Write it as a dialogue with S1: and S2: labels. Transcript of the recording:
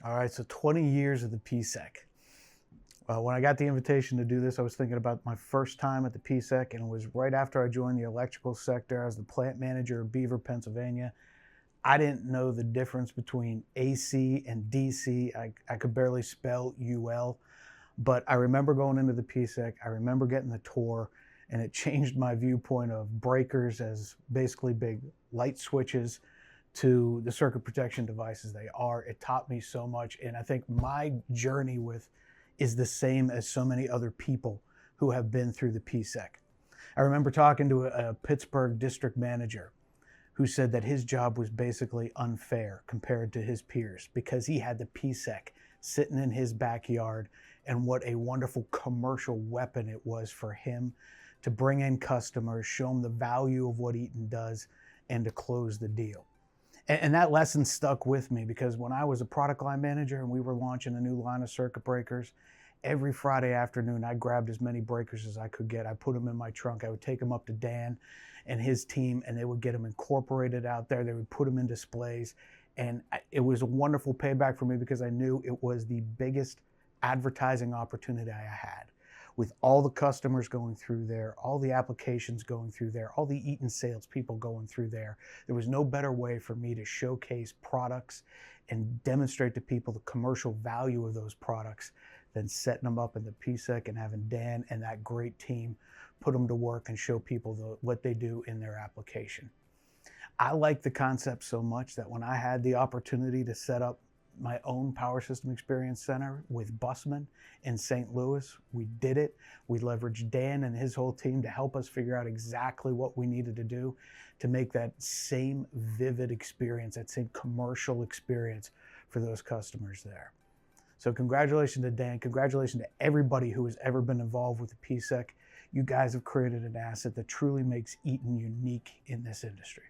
S1: All right, so 20 years of the PSEC. When I got the invitation to do this, I was thinking about my first time at the PSEC, and it was right after I joined the electrical sector. I was the plant manager of Beaver, Pennsylvania. I didn't know the difference between AC and DC. I could barely spell UL, but I remember going into the PSEC. I remember getting the tour, and it changed my viewpoint of breakers as basically big light switches to the circuit protection devices they are. It taught me so much, and I think my journey with is the same as so many other people who have been through the PSEC. I remember talking to a Pittsburgh district manager who said that his job was basically unfair compared to his peers because he had the PSEC sitting in his backyard, and what a wonderful commercial weapon it was for him to bring in customers, show them the value of what Eaton does, and to close the deal. And that lesson stuck with me because when I was a product line manager and we were launching a new line of circuit breakers, every Friday afternoon I grabbed as many breakers as I could get. I put them in my trunk. I would take them up to Dan and his team, and they would get them incorporated out there. They would put them in displays, and it was a wonderful payback for me because I knew it was the biggest advertising opportunity I had. With all the customers going through there, all the applications going through there, all the Eaton salespeople going through there, there was no better way for me to showcase products and demonstrate to people the commercial value of those products than setting them up in the PSEC and having Dan and that great team put them to work and show people what they do in their application. I like the concept so much that when I had the opportunity to set up my own Power System Experience Center with Busman in St. Louis, we did it. We leveraged Dan and his whole team to help us figure out exactly what we needed to do to make that same vivid experience, that same commercial experience for those customers there. So congratulations to Dan. Congratulations to everybody who has ever been involved with the PSEC. You guys have created an asset that truly makes Eaton unique in this industry.